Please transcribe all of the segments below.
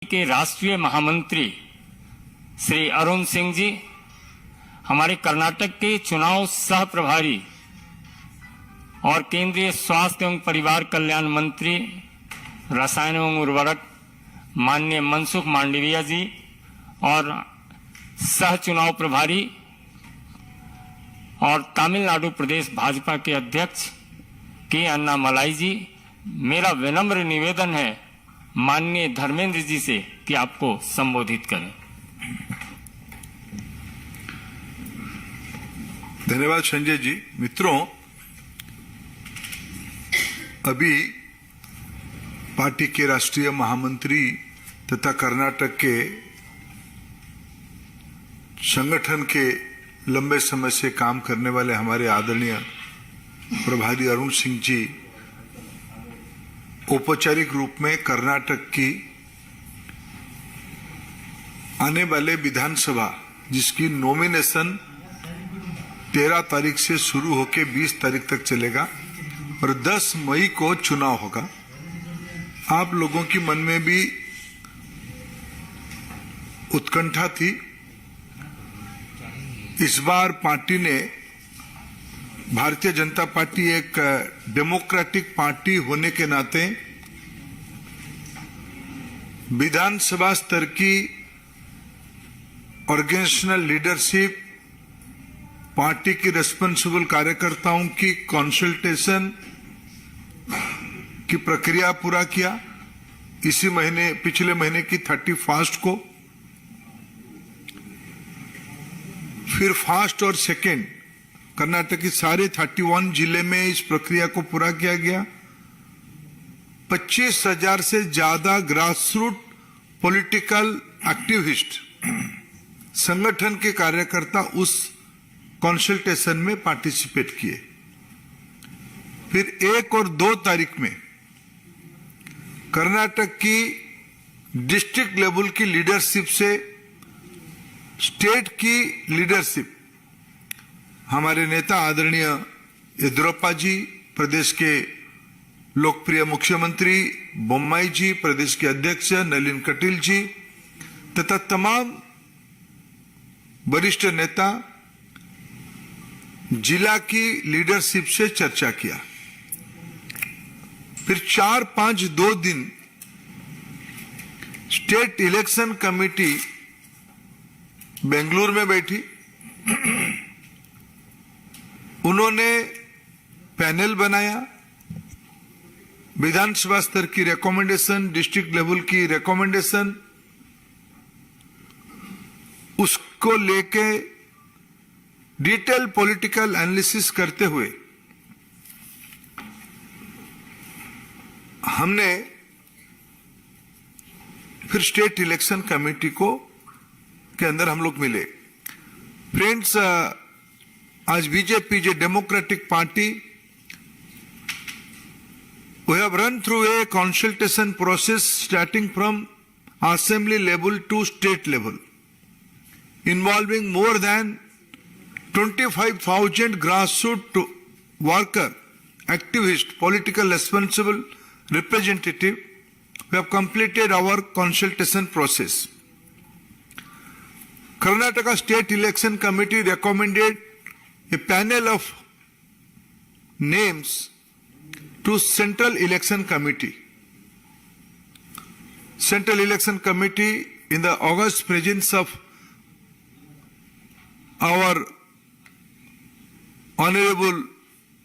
के राष्ट्रीय महामंत्री श्री अरुण सिंह जी, हमारे कर्नाटक के चुनाव सह प्रभारी और केंद्रीय स्वास्थ्य एवं परिवार कल्याण मंत्री रसायन एवं उर्वरक माननीय मनसुख मांडविया जी और सह चुनाव प्रभारी और तमिलनाडु प्रदेश भाजपा के अध्यक्ष के अन्नामलाई जी, मेरा विनम्र निवेदन है माननीय धर्मेंद्र जी से कि आपको संबोधित करें। धन्यवाद संजय जी। मित्रों, अभी पार्टी के राष्ट्रीय महामंत्री तथा कर्नाटक के संगठन के लंबे समय से काम करने वाले हमारे आदरणीय प्रभारी अरुण सिंह जी औपचारिक रूप में कर्नाटक की आने वाले विधानसभा, जिसकी नॉमिनेशन 13 तारीख से शुरू होकर 20 तारीख तक चलेगा और 10 मई को चुनाव होगा। आप लोगों की मन में भी उत्कंठा थी। इस बार पार्टी ने, भारतीय जनता पार्टी एक डेमोक्रेटिक पार्टी होने के नाते विधानसभा स्तर की ऑर्गेनाइजेशनल लीडरशिप, पार्टी की रेस्पॉन्सिबल कार्यकर्ताओं की कंसल्टेशन की प्रक्रिया पूरा किया। इसी महीने, पिछले महीने की 31 को, फिर फर्स्ट और सेकेंड कर्नाटक के सारे 31 जिले में इस प्रक्रिया को पूरा किया गया। 25,000 से ज्यादा ग्रासरूट पॉलिटिकल एक्टिविस्ट, संगठन के कार्यकर्ता उस कंसल्टेशन में पार्टिसिपेट किए। फिर 1 और 2 तारीख में कर्नाटक की डिस्ट्रिक्ट लेवल की लीडरशिप से स्टेट की लीडरशिप, हमारे नेता आदरणीय येदियुरप्पा जी, प्रदेश के लोकप्रिय मुख्यमंत्री बोम्मई जी, प्रदेश के अध्यक्ष नलिन कटील जी तथा तमाम वरिष्ठ नेता जिला की लीडरशिप से चर्चा किया। फिर 4-5-2 दिन स्टेट इलेक्शन कमेटी बेंगलुरु में बैठी। उन्होंने पैनल बनाया, विधानसभा स्तर की रिकमेंडेशन, डिस्ट्रिक्ट लेवल की रिकमेंडेशन, उसको लेके डिटेल पॉलिटिकल एनालिसिस करते हुए हमने फिर स्टेट इलेक्शन कमेटी को के अंदर हम लोग मिले। फ्रेंड्स, आज बीजेपी जो democratic party, we have run through a consultation process starting from assembly level to state level, involving more than 25,000 grassroots worker, activist, political responsible representative. We have completed our consultation process. Karnataka State Election Committee recommended a panel of names to Central Election Committee. Central Election Committee, in the august presence of our Honorable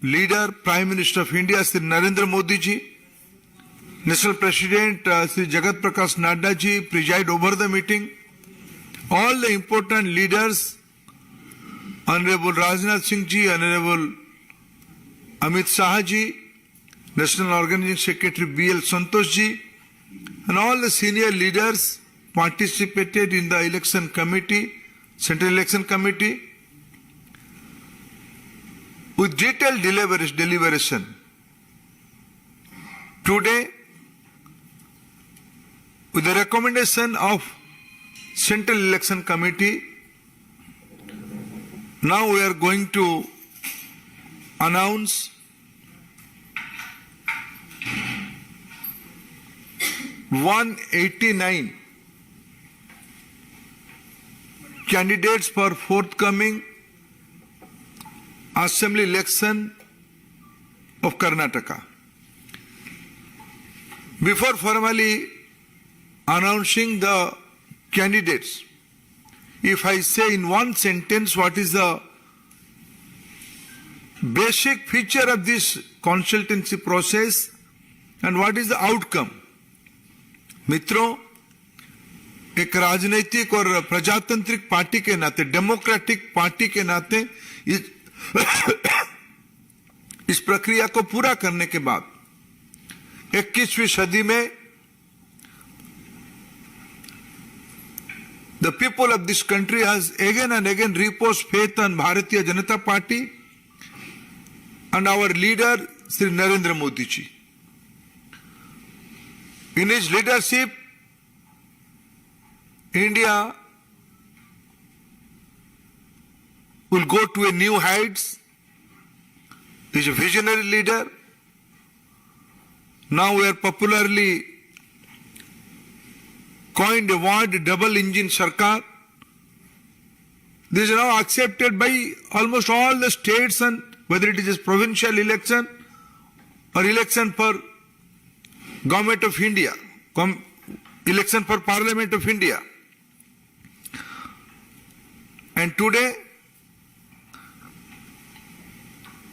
Leader, Prime Minister of India, Shri Narendra Modi ji, National President Shri Jagat Prakash Nadda ji preside over the meeting. All the important leaders, Honorable Rajnath Singh ji, Honorable Amit Shah ji, National Organizing Secretary B.L. Santosh ji, and all the senior leaders participated in the election committee, Central Election Committee, with detailed deliberation. Today, with the recommendation of Central Election Committee, now we are going to announce 189 candidates for forthcoming assembly election of Karnataka. Before formally announcing the candidates, if I say in one sentence what is the basic feature of this consultancy process and what is the outcome, मित्रों, एक राजनीतिक और प्रजातांत्रिक party के नाते, democratic party के नाते इस प्रक्रिया को पूरा करने के बाद 21वीं सदी में the people of this country has again and again reposed faith on Bharatiya Janata Party and our leader Sri Narendra Modi ji. In his leadership, India will go to a new heights. He is a visionary leader. Now we are popularly coined a word, double engine Sarkar. This is now accepted by almost all the states, and whether it is a provincial election or election for Government of India, election for Parliament of India. And today,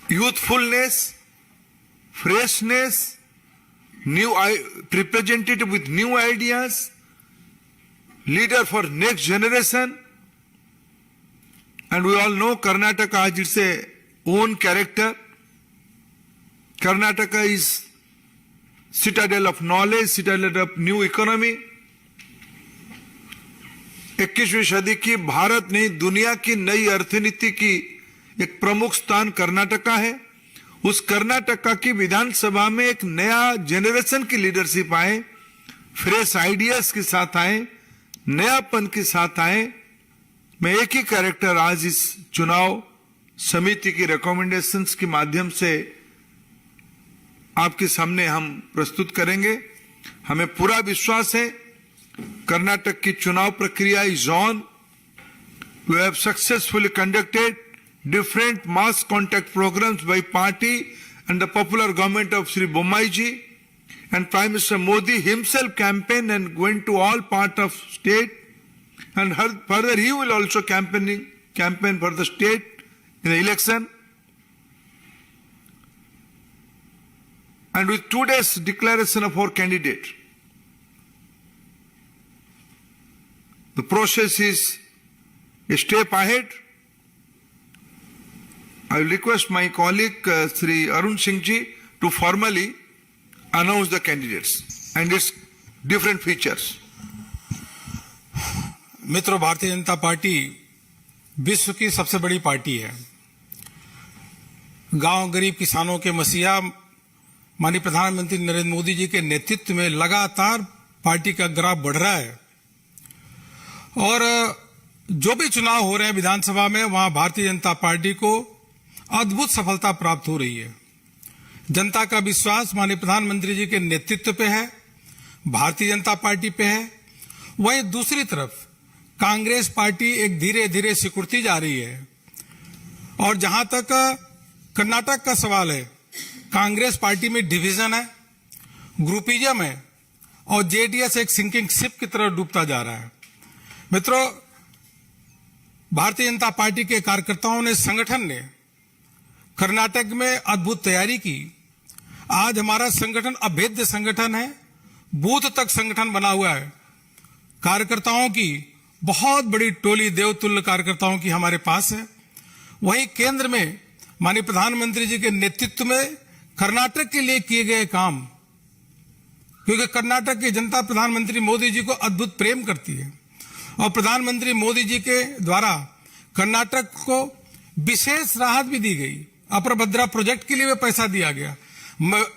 youthfulness, freshness, new representative with new ideas, leader for next generation, and we all know Karnataka has its own character. Karnataka is citadel of knowledge, citadel of new economy. 21वीं सदी की भारत नहीं दुनिया की नई अर्थनीति की एक प्रमुख स्थान कर्नाटका है. उस कर्नाटका की विधानसभा में एक नया जनरेशन की लीडरशिप आए, फ्रेश आइडियाज के साथ आए, नयापन के साथ आए. मैं एक ही कैरेक्टर आज इस चुनाव समिति की रिकमेंडेशंस के माध्यम से आपके सामने हम प्रस्तुत करेंगे. हमें पूरा विश्वास है कर्नाटक की चुनाव प्रक्रिया is on. We have successfully conducted different mass contact programs by party and the popular government of Sri Bommai ji, and Prime Minister Modi himself campaigned and went to all part of state, and further he will also campaign for the state in the election. And with today's declaration of our candidate, the process is a step ahead. I will request my colleague Sri Arun Singh ji to formally announce the candidates and its different features. मित्रों, Bharatiya Janata party विश्व की सबसे बड़ी party है. गांव गरीब किसानों के मसीहा माननीय प्रधानमंत्री नरेंद्र मोदी जी के नेतृत्व में लगातार पार्टी का ग्राफ बढ़ रहा है. और जो भी चुनाव हो रहे हैं विधानसभा में, वहां भारतीय जनता पार्टी को अद्भुत सफलता प्राप्त हो रही है. जनता का विश्वास माननीय प्रधानमंत्री जी के नेतृत्व पे है, भारतीय जनता पार्टी पे है. वहीं दूसरी तरफ कांग्रेस पार्टी एक धीरे धीरे सिकुड़ती जा रही है. और जहां तक कर्नाटक का सवाल है, कांग्रेस पार्टी में डिवीजन है, ग्रुपिज्म है, और जेडीएस एक सिंकिंग शिप की तरफ डूबता जा रहा है. मित्रों, भारतीय जनता पार्टी के कार्यकर्ताओं ने, संगठन ने कर्नाटक में अद्भुत तैयारी की. आज हमारा संगठन अभेद्य संगठन है, बूथ तक संगठन बना हुआ है. कार्यकर्ताओं की बहुत बड़ी टोली, देवतुल्य कार्यकर्ताओं की हमारे पास है. वहीं केंद्र में माननीय प्रधानमंत्री जी के नेतृत्व में कर्नाटक के लिए किए गए काम, क्योंकि कर्नाटक की जनता प्रधानमंत्री मोदी जी को अद्भुत प्रेम करती है, और प्रधानमंत्री मोदी जी के द्वारा कर्नाटक को विशेष राहत भी दी गई. अपर भद्रा प्रोजेक्ट के लिए भी पैसा दिया गया.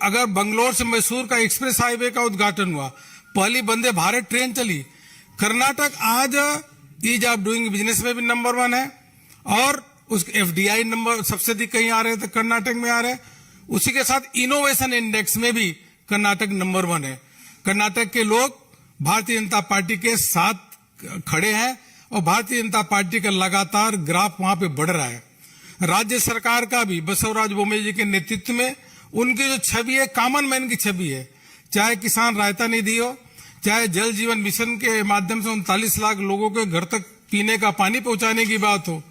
अगर बंगलोर से मैसूर का एक्सप्रेस हाईवे का उद्घाटन हुआ, पहली वंदे भारत ट्रेन चली. कर्नाटक आज ईज ऑफ डूइंग बिजनेस में भी नंबर 1 है, और उस एफडीआई नंबर सबसे अधिक कहीं आ रहे थे कर्नाटक में आ रहे. उसी के साथ इनोवेशन इंडेक्स में भी कर्नाटक नंबर 1 है. कर्नाटक के लोग भारतीय जनता पार्टी के साथ खड़े हैं और भारतीय जनता पार्टी का लगातार ग्राफ वहां पे बढ़ रहा है। राज्य सरकार का भी बसवराज बोम्मई जी के नेतृत्व में उनकी जो छवि है, कॉमन मैन की छवि है, चाहे किसान रायता निधि हो, चाहे जल जीवन मिशन के माध्यम से 39 लाख लोगों के घर तक पीने का पानी पहुंचाने की बात हो,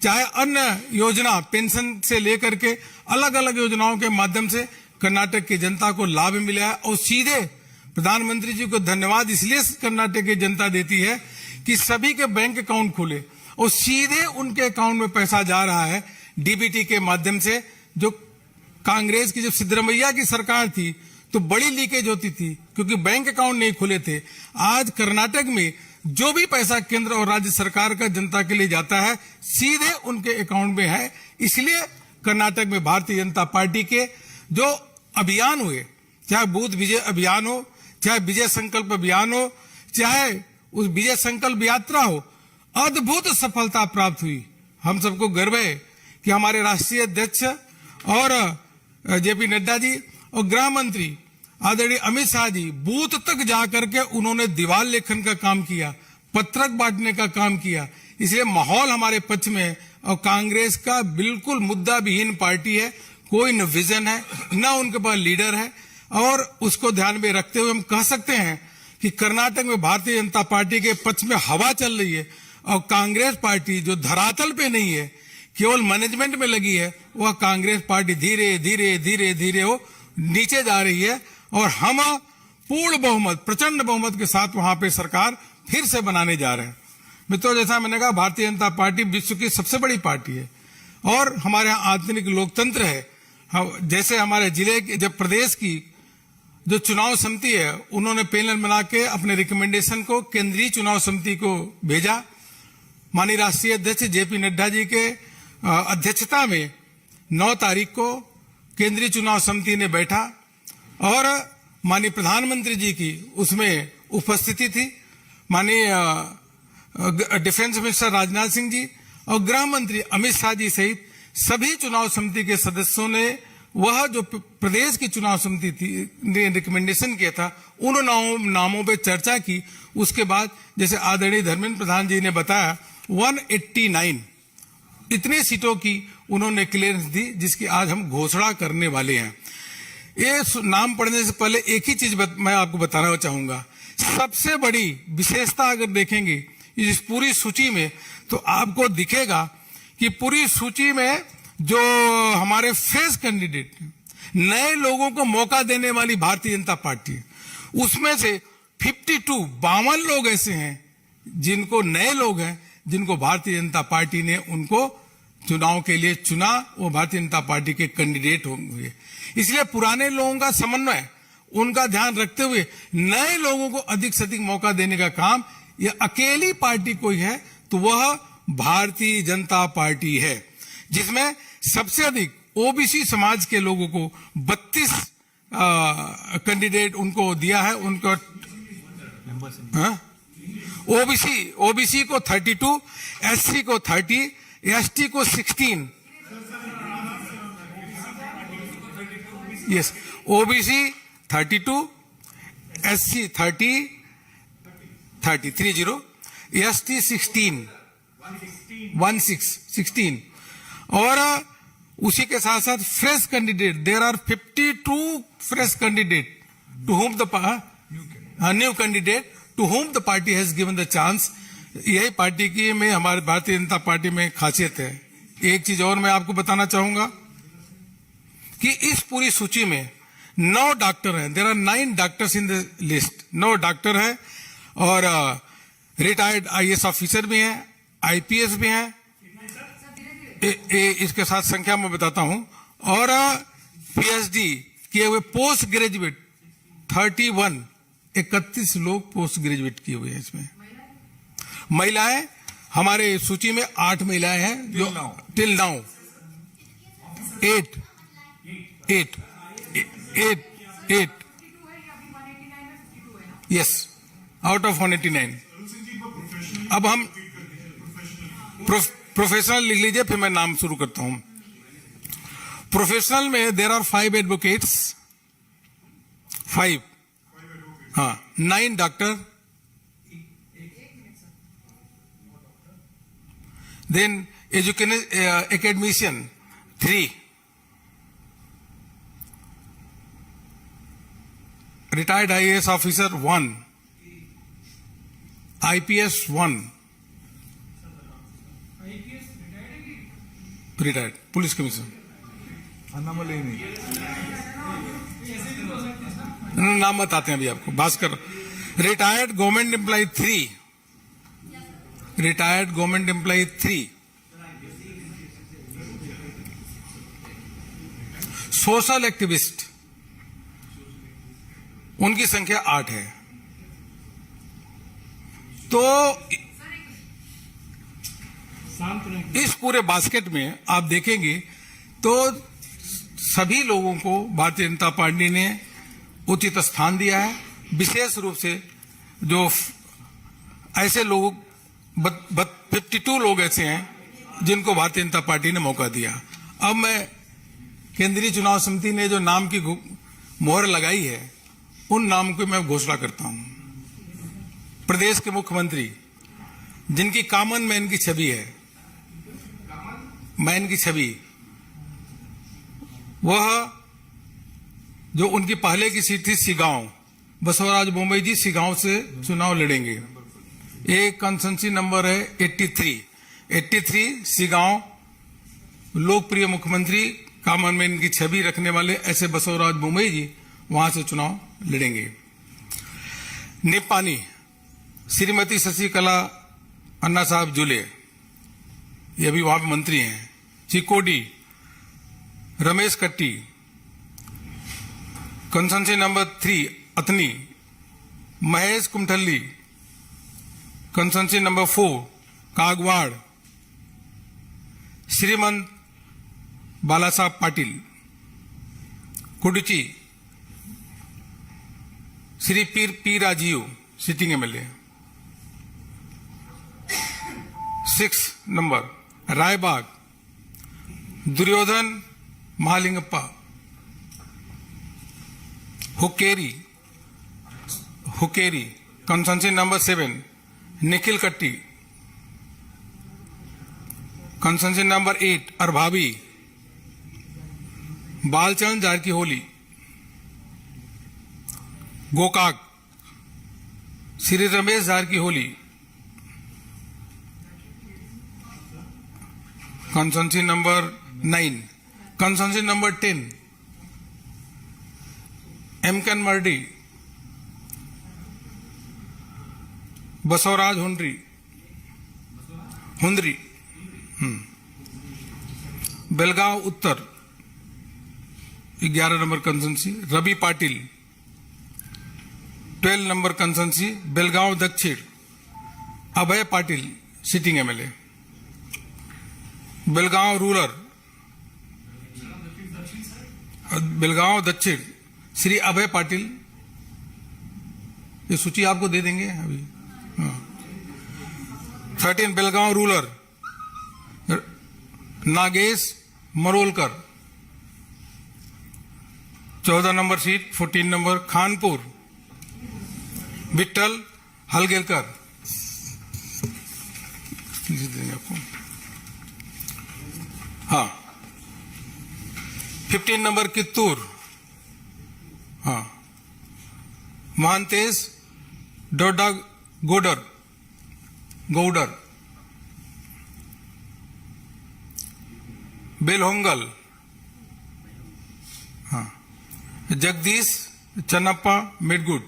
चाहे अन्य योजना पेंशन से लेकर के अलग अलग योजनाओं के माध्यम से कर्नाटक की जनता को लाभ मिला है। और सीधे प्रधानमंत्री जी को धन्यवाद इसलिए कर्नाटक की जनता देती है कि सभी के बैंक अकाउंट खुले और सीधे उनके अकाउंट में पैसा जा रहा है डीबीटी के माध्यम से। जो कांग्रेस की जब सिद्धरमैया की सरकार थी तो बड़ी लीकेज होती थी क्योंकि बैंक अकाउंट नहीं खुले थे। आज कर्नाटक में जो भी पैसा केंद्र और राज्य सरकार का जनता के लिए जाता है सीधे उनके अकाउंट में है। इसलिए कर्नाटक में भारतीय जनता पार्टी के जो अभियान हुए, चाहे बूथ विजय अभियान हो, चाहे विजय संकल्प अभियान हो, चाहे उस विजय संकल्प यात्रा हो, अद्भुत सफलता प्राप्त हुई। हम सबको गर्व है कि हमारे राष्ट्रीय अध्यक्ष और जेपी नड्डा जी और गृह मंत्री आदरणीय अमित शाह जी बूथ तक जाकर के उन्होंने दीवार लेखन का काम किया, पत्रक बांटने का काम किया। इसलिए माहौल हमारे पक्ष में है और कांग्रेस का बिल्कुल मुद्दा विहीन पार्टी है। कोई न विजन है, न उनके पास लीडर है। और उसको ध्यान में रखते हुए हम कह सकते हैं कि कर्नाटक में भारतीय जनता पार्टी के पक्ष में हवा चल रही है और कांग्रेस पार्टी जो धरातल पे नहीं है, केवल मैनेजमेंट में लगी है, वह कांग्रेस पार्टी धीरे धीरे धीरे धीरे वो नीचे जा रही है। और हम पूर्ण बहुमत, प्रचंड बहुमत के साथ वहां पे सरकार फिर से बनाने जा रहे हैं। मित्रों, जैसा मैंने कहा, भारतीय जनता पार्टी विश्व की सबसे बड़ी पार्टी है और हमारे यहाँ आधुनिक लोकतंत्र है। जैसे हमारे जिले के, जब प्रदेश की जो चुनाव समिति है, उन्होंने पैनल बना के अपने रिकमेंडेशन को केंद्रीय चुनाव समिति को भेजा। माननीय राष्ट्रीय अध्यक्ष जेपी नड्डा जी के अध्यक्षता में 9 तारीख को केंद्रीय चुनाव समिति ने बैठा और माननीय प्रधानमंत्री जी की उसमें उपस्थिति थी। माननीय डिफेंस मिनिस्टर राजनाथ सिंह जी और गृह मंत्री अमित शाह जी सहित सभी चुनाव समिति के सदस्यों ने वह जो प्रदेश की चुनाव समिति थी ने रिकमेंडेशन किया था, उन नामों पे चर्चा की। उसके बाद जैसे आदरणीय धर्मेंद्र प्रधान जी ने बताया 189 इतनी सीटों की उन्होंने क्लियरेंस दी, जिसकी आज हम घोषणा करने वाले हैं। ये नाम पढ़ने से पहले एक ही चीज मैं आपको बताना चाहूंगा। सबसे बड़ी विशेषता अगर देखेंगे इस पूरी सूची में तो आपको दिखेगा कि पूरी सूची में जो हमारे फ्रेश कैंडिडेट, नए लोगों को मौका देने वाली भारतीय जनता पार्टी, उसमें से 52 लोग ऐसे हैं जिनको, नए लोग हैं जिनको भारतीय जनता पार्टी ने उनको चुनाव के लिए चुना, वो भारतीय जनता पार्टी के कैंडिडेट होंगे। इसलिए पुराने लोगों का समन्वय, उनका ध्यान रखते हुए नए लोगों को अधिक से अधिक मौका देने का काम ये अकेली पार्टी कोई है तो वह भारतीय जनता पार्टी है, जिसमें सबसे अधिक ओबीसी समाज के लोगों को 32 कैंडिडेट उनको दिया है। उनको ओबीसी को 32, एससी को 30, एसटी को 16। यस, ओबीसी 32, एससी 30, एसटी 16 और उसी के साथ साथ fresh candidate, there are 52 fresh candidate to home the new candidate to home the party has given the chance. यही पार्टी की में, हमारे भारतीय जनता पार्टी में खासियत है। एक चीज और मैं आपको बताना चाहूंगा कि इस पूरी सूची में 9 डॉक्टर हैं। There are 9 doctors in the list. 9 doctor है और रिटायर्ड आईएएस ऑफिसर भी हैं, आईपीएस भी हैं। इसके साथ संख्या मैं बताता हूं। और पीएचडी किए हुए पोस्ट ग्रेजुएट 31 लोग पोस्ट ग्रेजुएट किए हुए हैं। इसमें महिलाएं हमारे सूची में 8 महिलाएं हैं जो till now 8 yes out of 189। अब हम प्रोफेशनल लिख लीजिए, फिर मैं नाम शुरू करता हूं। प्रोफेशनल में देर आर 5 एडवोकेट्स, 5, हाँ, 9 doctor, Then academician 3. Retired IAS officer 1. IPS 1. Retired. Police commissioner. नाम बताते हैं अभी आपको. Bhaskar. Retired government employee 3. Retired government employee 3. Social activist, उनकी संख्या 8 है. तो इस पूरे बास्केट में आप देखेंगे तो सभी लोगों को भारतीय जनता पार्टी ने उचित स्थान दिया है. विशेष रूप से जो ऐसे लोग 52 लोग ऐसे हैं जिनको भारतीय जनता पार्टी ने मौका दिया. अब मैं केंद्रीय चुनाव समिति ने जो नाम की मोहर लगाई है उन नाम को मैं घोषणा करता हूं. प्रदेश के मुख्यमंत्री जिनकी कॉमन मैन की छवि है, मैन की छवि, वह जो उनकी पहले की सीट थी सिगांव, बसवराज बोम्बई जी सिगांव से चुनाव लड़ेंगे. एक कंसेंसी नंबर है 83 सिगांव. लोकप्रिय मुख्यमंत्री, कॉमन मैन की छवि रखने वाले ऐसे बसवराज बोम्बई जी वहां से चुनाव लड़ेंगे. निपानी श्रीमती शशिकला अन्ना साहब जुले, ये भी वहां मंत्री हैं. चिकोडी रमेश कट्टी. कंसेंसी नंबर 3 अतनी Mahesh कुमठल्ली. कंसेंसी number 4 कागवाड़ Shrimant Bala Saheb Patil. Kudachi Shri P Rajeev sitting MLA. 6 number Raybag Duryodhan Mahalingappa. Hukkeri constituency number 7 Nikhil Katti. Constituency number 8 Arabhavi Balchand Jarkiholi. Gokak Shri Ramesh Jarkiholi. Constituency number 9. Constituency number 10 Yamkanmardi. Basavaraj Hundri. Belgaum Uttar 11 number constituency Ravi Patil. 12 number constituency Belgaum Dakshin Abhay Patil sitting MLA. Belgaum rural Belgaum Dakshin Shri अभय पाटिल. ये सूची आपको दे देंगे अभी. 13 Belgaum rural Nagesh Marolkar. 14 number seat 14 number Khanapur Vitthal Halgekar. आपको हाँ. 15 नंबर कित्तूर. हाँ. महांतेश डोडा गौडर. बेलहोंगल. हाँ. जगदीश चन्नप्पा मेडगुड.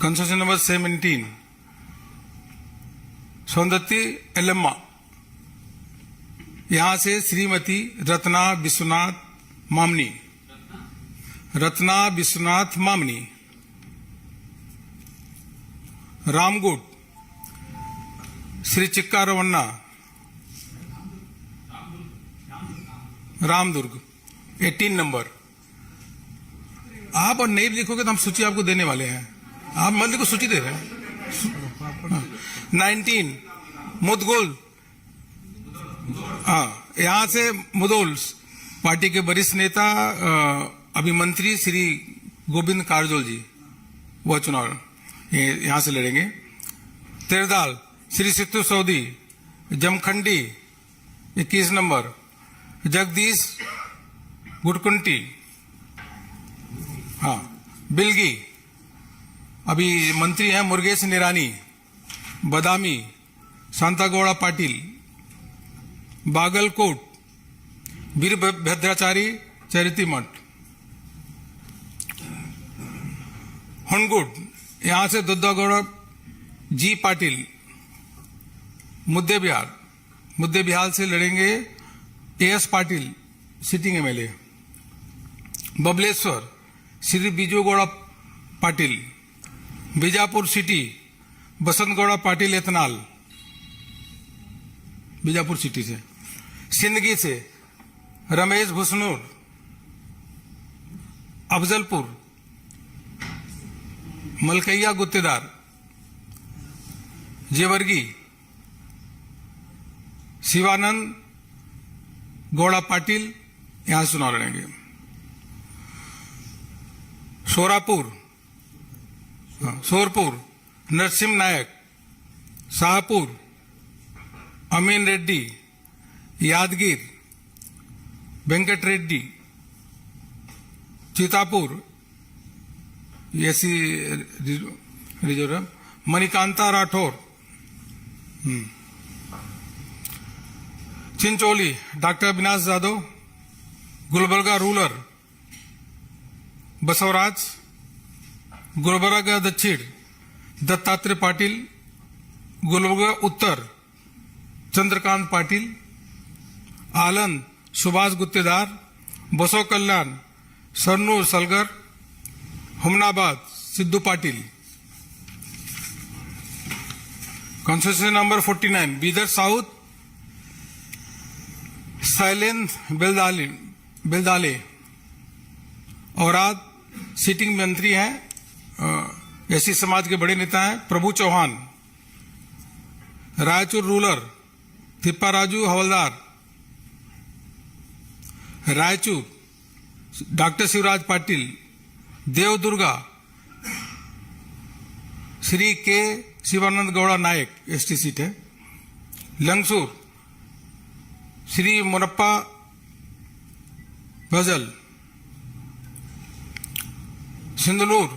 कंसेंसी नंबर 17 सौंदत्ती एलेम्मा. यहां से श्रीमती रत्ना विश्वनाथ मामनी. रामगुड श्री चिक्का रवन्ना. रामदुर्ग 18 नंबर. आप और नहीं लिखोगे तो हम सूची आपको देने वाले हैं. आप मल्ल को सूची दे रहे हैं. 19 मुदगुल. हाँ. यहां से मुदोल पार्टी के वरिष्ठ नेता अभिमंत्री श्री गोविंद कारजोल जी, वह चुनाव यहां से लड़ेंगे. तेरदाल श्री सिद्धू सौदी, जमखंडी 21 नंबर, जगदीश गुटकुंटी, हाँ बिलगी, अभी मंत्री हैं मुरुगेश निरानी, बदामी शांतागौड़ा पाटिल, बागलकोट वीरभद्राचारी चैरिटी मठ, हनगुड यहां से दुद्दागौड़ा जी पाटिल, मुद्दे बिहार से लड़ेंगे AS Patil sitting MLA, Babaleshwar Shri Bijugouda Patil, Bijapur city Basant Gowda Patil Yatnal, Bijapur city से, सिंदगी से रमेश भुसनूर, अफजलपुर मलकैया गुत्तेदार, जेवर्गी शिवानंद गौड़ा पाटिल यहां से चुनाव लड़ेंगे, Sorapur Narasimha Nayak, Shahapur Amin Reddy, Yadgir Venkat Reddy, Chitapur SC reserve Manikanta Rathore, Chincholi doctor Avinash Jadhav, Gulbarga rural Basavaraj, Gulbarga दक्षिण दत्तात्रेय पाटिल, गुलबर्गा उत्तर Chandrakant Patil, Aland Subhash Guttedar, Basava Kalyan Saranur Salgar, Humnabad Siddhu Patil, constituency number 49 Bidar south Shailendra Beldale, Aurad sitting मंत्री हैं, एसी समाज के बड़े नेता हैं प्रभु चौहान, रायचूर रूरल थिप्पा राजू हवलदार, रायचूर डॉक्टर शिवराज पाटिल, देवदुर्गा श्री के शिवानंद गौड़ा नायक एसटी सीट है, लंगसूर श्री मोरप्पा भजल, सिंधनूर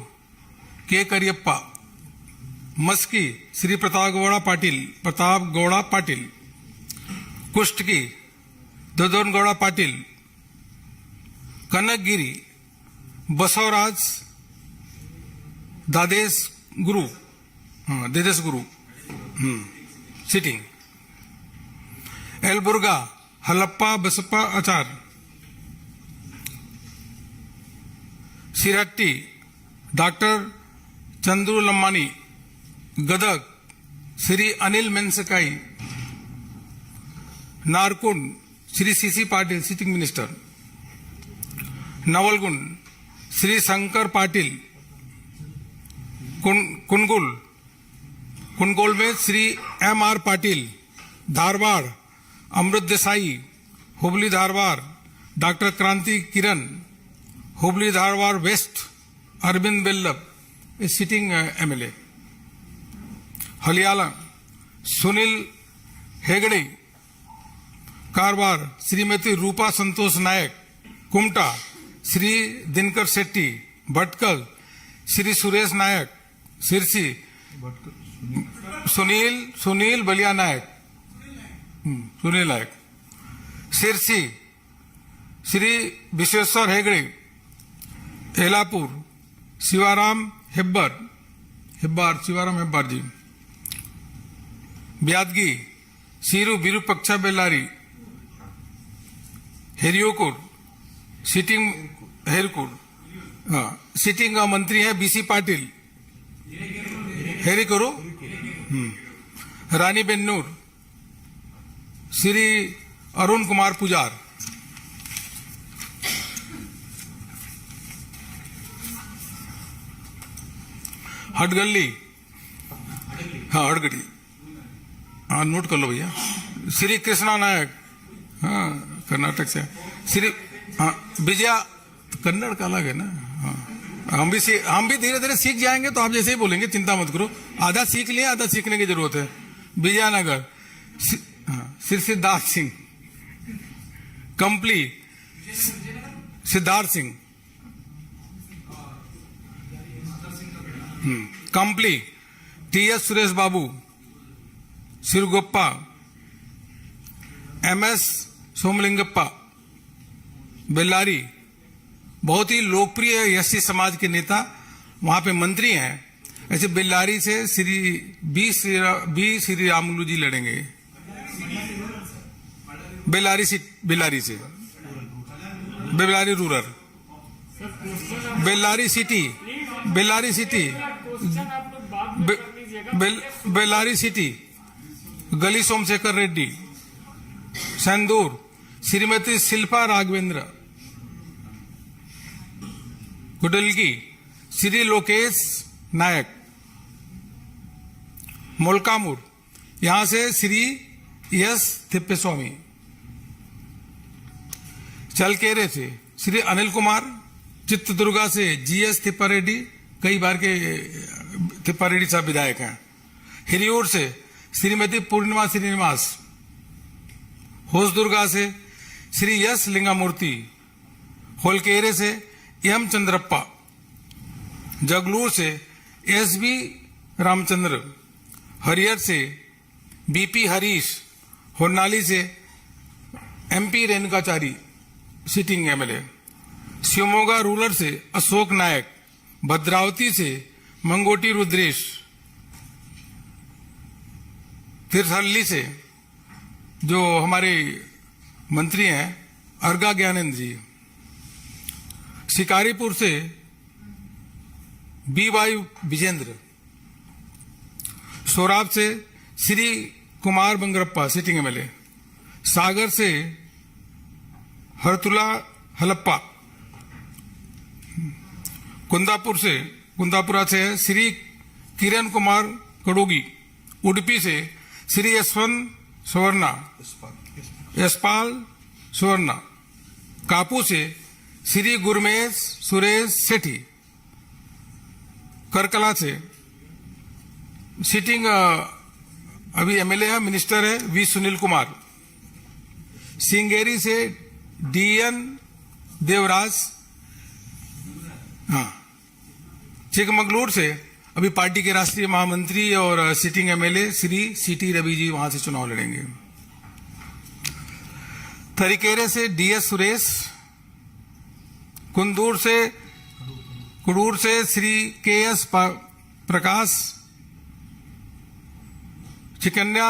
के करियप्पा, मस्की श्री प्रताप गौड़ा पाटिल, कुष्टकी ददन गौड़ा पाटिल, कनकगिरी बसवराज देदेश गुरु sitting, एलबुर्गा Halappa Basappa Achar, Shirahatti doctor Chandru Lamani, Gadag Shri Anil Menasinakai, Nargund Shri CC Patil sitting minister, Navalgund Shri Shankar Patil, Kundgol में Shri M R Patil, Dharwad Amrut Desai, Hubli Dharwad doctor Kranti Kiran, Hubli Dharwad west Arvind Bellad sitting MLA, Haliyal Sunil Hegde, Karwar Shrimati Rupa Santosh Naik, Kumta Shri Dinkar Shetty, Bhatkal Shri Suresh Naik, Sirsi Sunil Baliya Naik, Sunil Naik, Sirsi Shri Vishweshwar Hegde, एलापुर Shivaram Hebbar जी, ब्यादगी सीरू विरूपक्षा बेल्लारी, हेरियोकुर सिटिंग मंत्री है बीसी पाटिल, हेरिकुरु, रानी बेन्नूर श्री अरुण कुमार पुजार, हटगली, हाँ हटगली, हाँ नोट कर लो भैया, श्री कृष्णा नायक, हाँ कर्नाटक से, श्री हाँ विजया कन्नड़ का अलग है ना, हाँ हम भी धीरे धीरे सीख जाएंगे, तो आप जैसे ही बोलेंगे चिंता मत करो, आधा सीख लिए, आधा सीखने की जरूरत है, विजयनगर श्री सिद्धार्थ सिंह, कंपली सिद्धार्थ सिंह, कंपली टीएस सुरेश बाबू, सिरगोप्पा एमएस सोमलिंगप्पा, बेल्लारी, बहुत ही लोकप्रिय एससी समाज के नेता वहां पे मंत्री हैं। ऐसे बेल्लारी से श्री बी श्री रामुलू जी लड़ेंगे, बेल्लारी से, Bellary rural, Bellary city, Bellary city, गली सोमशेखर रेड्डी, संदूर श्रीमती शिल्पा राघवेंद्र, गुडलगी श्री लोकेश नायक, मोलकामूर यहां से श्री एस थिप्पेस्वामी, चलकेरे से श्री अनिल कुमार, चित्रदुर्गा से जीएस थिप्पारेड्डी, कई बार के थिप्पारेड्डी साहब विधायक हैं, हिरियूर से श्रीमती पूर्णिमा श्रीनिवास, होसदुर्गा से श्री यस लिंगामूर्ति, होलकेरे से एम चंद्रप्पा, जगलूर से एस बी रामचंद्र, हरियर से बीपी हरीश, होन्नाली से MP Renukacharya sitting MLA, Shivamogga rural से अशोक नायक, भद्रावती से मंगोटी रुद्रेश, तिरथल्ली से जो हमारे मंत्री हैं अर्गा ज्ञानेंद्र जी, शिकारीपुर से बी वाई विजेंद्र, सोराब से श्री कुमार बंगरप्पा सिटिंग एमएलए, सागर से हरतुला हलप्पा, कुंदापुरा से श्री किरण कुमार कड़ोगी, उडुपी से श्री यशवंत सुवर्णा, यशपाल सुवर्णा, कापू से श्री गुरमेश सुरेश सेठी, करकला से सिटिंग अभी एमएलए है, मिनिस्टर है वी सुनील कुमार, सिंगेरी से डीएन देवराज, हाँ, चिकमगलूर से अभी पार्टी के राष्ट्रीय महामंत्री और सिटिंग एमएलए श्री सीटी रवि जी वहां से चुनाव लड़ेंगे, तरीकेरे से डीएस सुरेश, कुड़ूर से श्री केएस प्रकाश, चिकन्या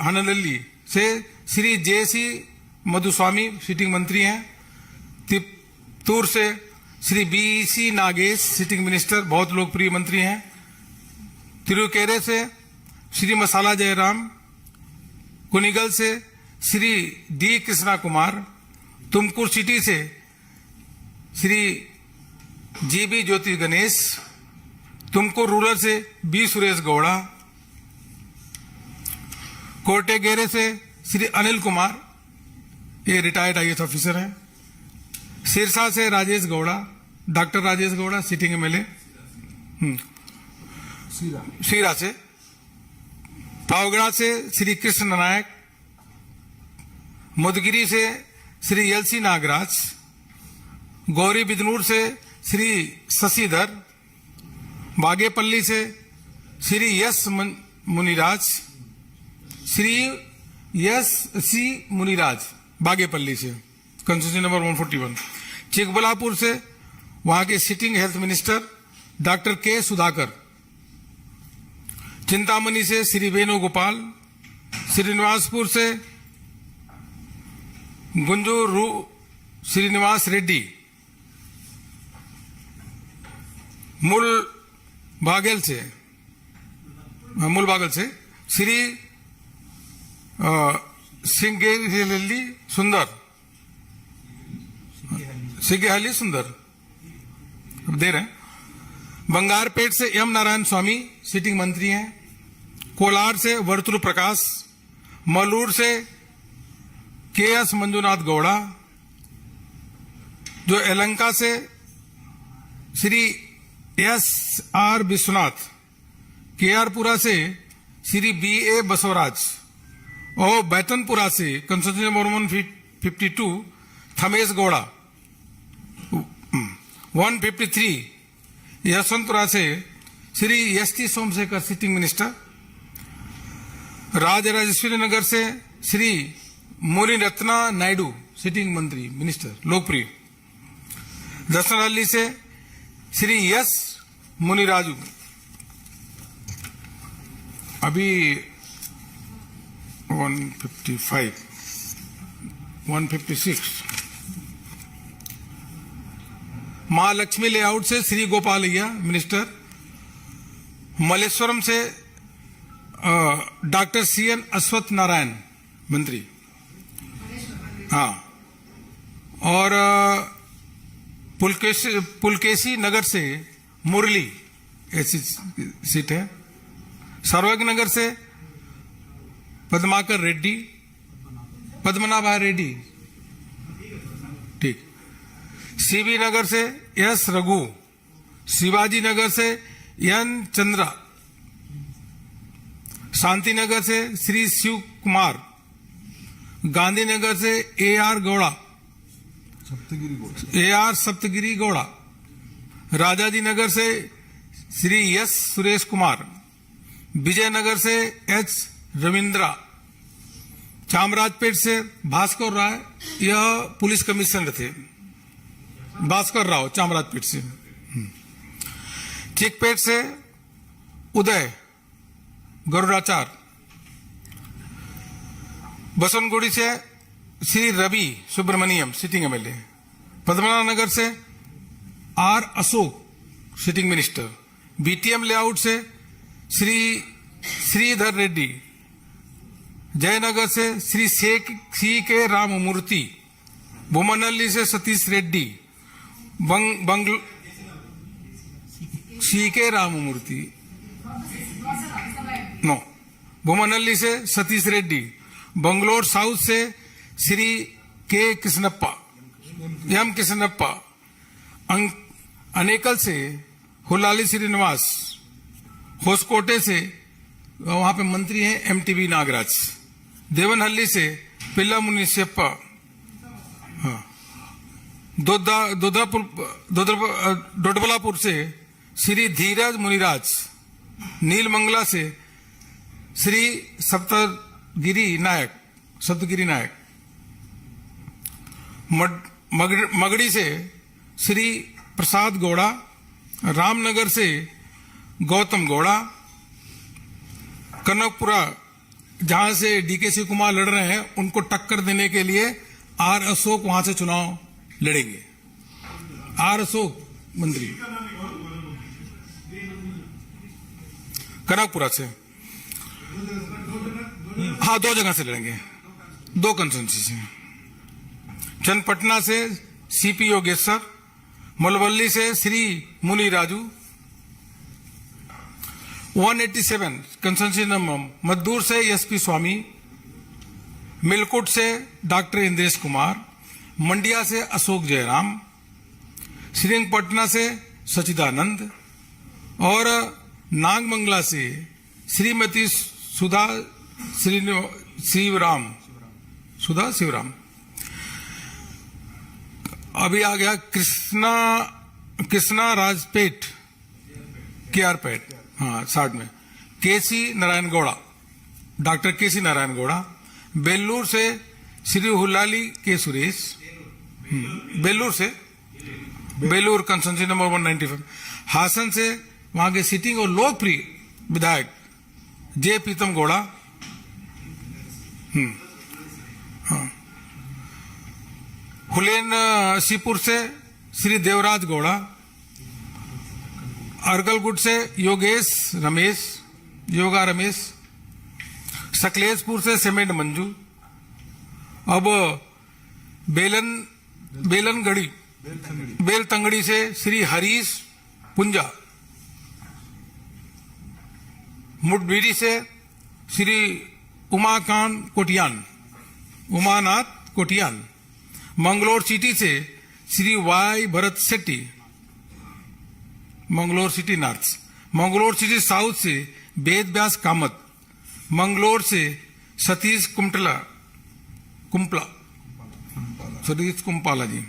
हनलल्ली से श्री जेसी मधुस्वामी सिटिंग मंत्री हैं, तिप्तूर से Shri BC Nagesh sitting minister, बहुत लोकप्रिय मंत्री हैं, तिरुकेरे से श्री मसाला जयराम, कुनिगल से श्री डी कृष्णा कुमार, तुमकुर सिटी से श्री जीबी ज्योति गणेश, तुमकुर रूरल से बी सुरेश गौड़ा, कोटेगेरे से श्री अनिल कुमार, ये रिटायर्ड आईएएस ऑफिसर हैं, सिरसा से Rajesh Gowda, doctor Rajesh Gowda sitting MLA, सीरा से, पावगढ़ा से श्री कृष्ण नायक, मुदगिरी से श्री एलसी नागराज, गौरी बिदनूर से श्री शशिधर, बागेपल्ली से श्री यस मुनिराज, श्री यस सी मुनिराज बागेपल्ली से, कंस्टिट्यूंसी नंबर 141, चिकबलापुर से वहां के सिटिंग हेल्थ मिनिस्टर डॉक्टर के सुधाकर, चिंतामणि से श्री वेणुगोपाल, श्रीनिवासपुर से गुंजूरू श्रीनिवास रेड्डी, मूल बागल से श्री सिंगेहली सुंदर, सिंगेहली सुंदर दे रहे हैं, बंगारपेट से एम नारायण स्वामी सिटिंग मंत्री हैं, कोलार से वर्तुल प्रकाश, मलूर से के एस मंजुनाथ गौड़ा, जो एलंका से श्री एस आर विश्वनाथ, केआरपुरा से श्री B.A. बसवराज और बैतनपुरा से कंस्टिट्यूंसी नंबर 152 थमेश गौड़ा 153 यशवंतपुरा से Shri S.T. Somashekar sitting minister, Rajarajeshwari Nagar से श्री मुनि रत्ना नायडू सिटिंग मंत्री मिनिस्टर लोकप्रिय, दसनहल्ली से श्री एस मुनिराजू। अभी 155 156 महालक्ष्मी लेआउट से श्री गोपालಯ್య मिनिस्टर, मलेश्वरम से डॉक्टर CN अश्वत्थ नारायण मंत्री, हाँ, और पुलकेशी नगर से मुरली ऐसी सीट है, सर्वज्ञ नगर से पद्माकर रेड्डी, पद्मनाभा रेड्डी, ठीक, CB नगर से S रघु, शिवाजी नगर से N चंद्रा, शांतिनगर से श्री शिव कुमार, गांधीनगर से AR गौड़ा, सप्तगिरी गौड़ा, राजाजी नगर से श्री S सुरेश कुमार, विजयनगर से H रविंद्रा, चामराजपेट से भास्कर राय, यह पुलिस कमिश्नर थे, भास्कर राव चामराजपेट से, चिकपेट से उदय गरुड़ाचार, बसनगुड़ी से श्री रवि सुब्रमण्यम सिटिंग MLA, पद्मनाभ नगर से R Ashok sitting minister, BTM layout से श्री श्रीधर रेड्डी, जयनगर से श्री C.K. राममूर्ति, भूमनहल्ली से सतीश रेड्डी, C.K. राममूर्ति नो, भूमनहल्ली से सतीश रेड्डी, बंगलोर साउथ से श्री K. कृष्णप्पा, M. कृष्णप्पा, अनेकल से हुलाली श्रीनिवास, होसकोटे से वहां पे मंत्री हैं MTV नागराज, देवनहल्ली से पिल्ला मुनिशप्पा, दोडबलापुर से श्री धीरज मुनिराज, नीलमंगला से श्री सप्तगिरी नायक, मगड़ी से श्री प्रसाद गौड़ा, रामनगर से गौतम गौड़ा, कनकपुरा जहां से DK कुमार लड़ रहे हैं उनको टक्कर देने के लिए R अशोक वहां से चुनाव लड़ेंगे, R अशोक मंत्री कनकपुरा से, हाँ 2 जगह से लड़ेंगे, 2 कंस्टिट्यूंसी से, चन्नपटना से CP योगेश्वर, मलवल्ली से श्री मुनि राजू, 187 कंस्टिट्यूंसी नंबर मद्दूर से SP स्वामी, मिलकुट से डॉक्टर इंद्रेश कुमार, मंडिया से अशोक जयराम, श्रीरंगपटना से सचिदानंद और नागमंगला से श्रीमती सुधा शिवराम। अभी आ गया कृष्णा राजपेट KR पेट, हाँ 60 में KC Narayana Gowda, doctor KC Narayana Gowda, Belur से Shri Hulali K Suresh, Belur constituency number 195, Hassan से वहां के सिटिंग और लोकप्रिय विधायक J प्रीतम गौड़ा, हाँ, हुलेन सीपुर से श्री देवराज गौड़ा, अरगलगुट से योगा रमेश, सकलेशपुर से सीमेंट मंजू, अब बेलतंगड़ी से श्री हरीश पुंजा, मुठभीड़ी से श्री उमानाथ कोटियान, मंगलोर सिटी से Shri Y Bharat Shetty, Mangalore city north, Mangalore city south से वेद व्यास कामत, मंगलोर से सतीश कुंपला सतीश कुंपाला जी,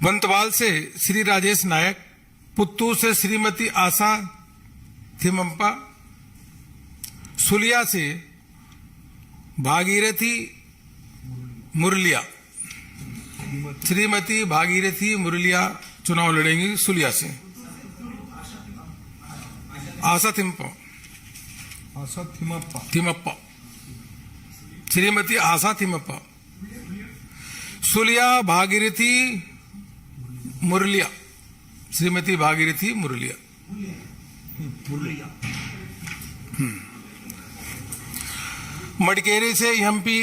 बंतवाल से श्री राजेश नायक, पुत्तूर से श्रीमती आशा थिमंपा, सुलिया से भागीरथी मुरलिया, श्रीमती भागीरथी मुरलिया चुनाव लड़ेंगी सुलिया से। आशा थिमप्पा, श्रीमती आशा थिमप्पा, सुलिया भागीरथी मुरलिया, श्रीमती भागीरथी मुरलिया। मडकेरी से एमपी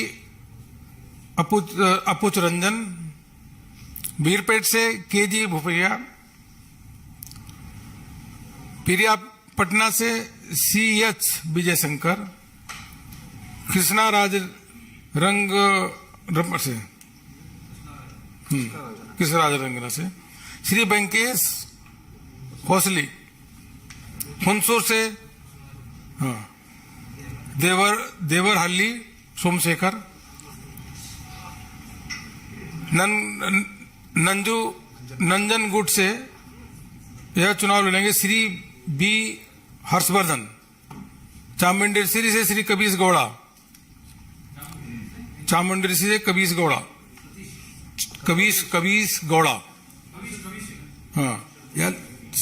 अपुच रंजन, बीरपेट से केजी भूपैया, पिरिया पटना से सीएच विजय शंकर, कृष्णा राज रंग से कृष्ण राज रंगना से श्री वेंकेश खोसली, हुनसूर से देवर हल्ली सोमशेखर, नंजनगुट से यह चुनाव लड़ेंगे श्री बी हर्षवर्धन, चामुंडेश्वरी से श्री कबीर गौड़ा, चामुंडेश्वरी से कबीर गौड़ा, हाँ यार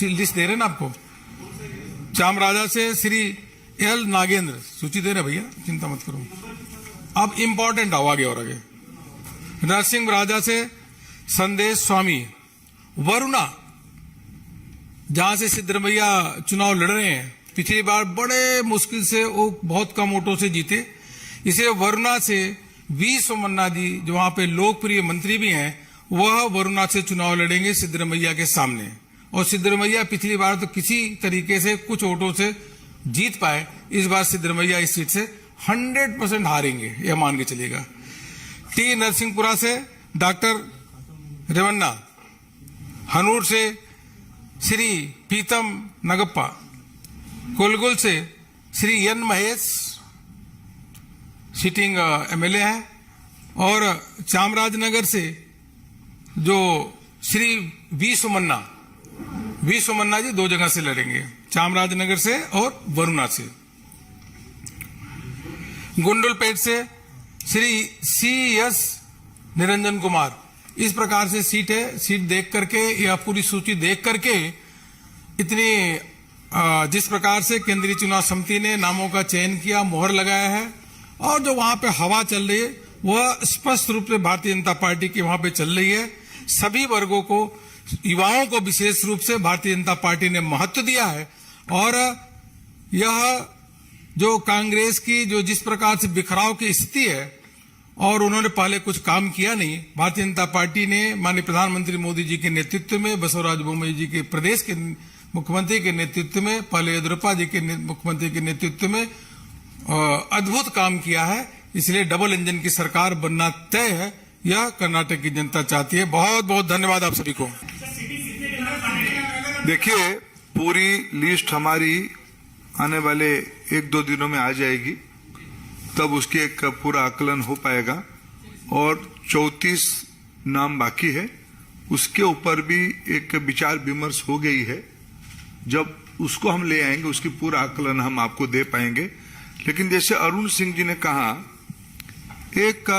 लिस्ट दे रहे ना आपको। चामराजा से श्री एल नागेंद्र, सूची दे रहे भैया, चिंता मत करो। अब इंपॉर्टेंट आओ आगे और आगे। नरसिंह राजा से संदेश स्वामी, वरुणा जहां से सिद्धरमैया चुनाव लड़ रहे हैं, पिछली बार बड़े मुश्किल से वो बहुत कम वोटों से जीते, इसे वरुणा से वी सोमन्ना जी जो वहां पे लोकप्रिय मंत्री भी हैं, वह वरुणा से चुनाव लड़ेंगे सिद्धरमैया के सामने। और सिद्धरमैया पिछली बार तो किसी तरीके से कुछ वोटों से जीत पाए, इस बार सिद्धरमैया इस सीट से 100% हारेंगे, यह मान के चलिएगा। टी नरसिंहपुरा से डॉक्टर रेवन्ना, हनूर से श्री पीतम नगप्पा, कुलगुल से Shri N Mahesh sitting MLA है, और चामराजनगर से जो श्री वी सोमन्ना जी 2 जगह से लड़ेंगे, चामराजनगर से और वरुणा से। गुंडलपेट से श्री सी एस निरंजन कुमार। इस प्रकार से सीट है, सीट देख करके या पूरी सूची देख करके इतनी जिस प्रकार से केंद्रीय चुनाव समिति ने नामों का चयन किया, मोहर लगाया है, और जो वहां पे हवा चल रही है वह स्पष्ट रूप से भारतीय जनता पार्टी की वहां पे चल रही है। सभी वर्गों को, युवाओं को विशेष रूप से भारतीय जनता पार्टी ने महत्व दिया है। और यह जो कांग्रेस की जो जिस प्रकार से बिखराव की स्थिति है और उन्होंने पहले कुछ काम किया नहीं, भारतीय जनता पार्टी ने माननीय प्रधानमंत्री मोदी जी के नेतृत्व में, बसवराज बोम्मई जी के प्रदेश के मुख्यमंत्री के नेतृत्व में, पहले येदियुरप्पा जी के मुख्यमंत्री के नेतृत्व में अद्भुत काम किया है। इसलिए डबल इंजन की सरकार बनना तय है, यह कर्नाटक की जनता चाहती है। बहुत बहुत धन्यवाद आप सभी को। देखिए, पूरी लिस्ट हमारी आने वाले 1-2 दिनों में आ जाएगी, तब उसकी एक पूरा आकलन हो पाएगा। और 34 नाम बाकी है, उसके ऊपर भी एक विचार विमर्श हो गई है। जब उसको हम ले आएंगे, उसकी पूरा आकलन हम आपको दे पाएंगे। लेकिन जैसे अरुण सिंह जी ने कहा, एक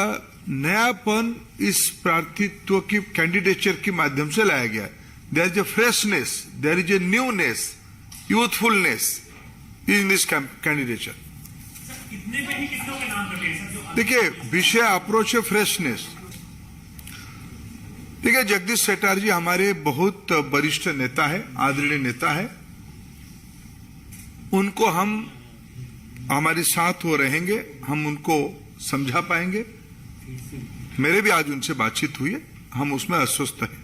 नयापन इस प्रार्थित्व की कैंडिडेचर के माध्यम से लाया गया है। There is a freshness, there is a newness, youthfulness in this candidature. देखिए, विषय अप्रोच है फ्रेशनेस। देखिए, जगदीश शेट्टार जी हमारे बहुत वरिष्ठ नेता है, आदरणीय नेता है। उनको हम हमारे साथ वो रहेंगे, हम उनको समझा पाएंगे। मेरे भी आज उनसे बातचीत हुई है, हम उसमें आश्वस्त हैं।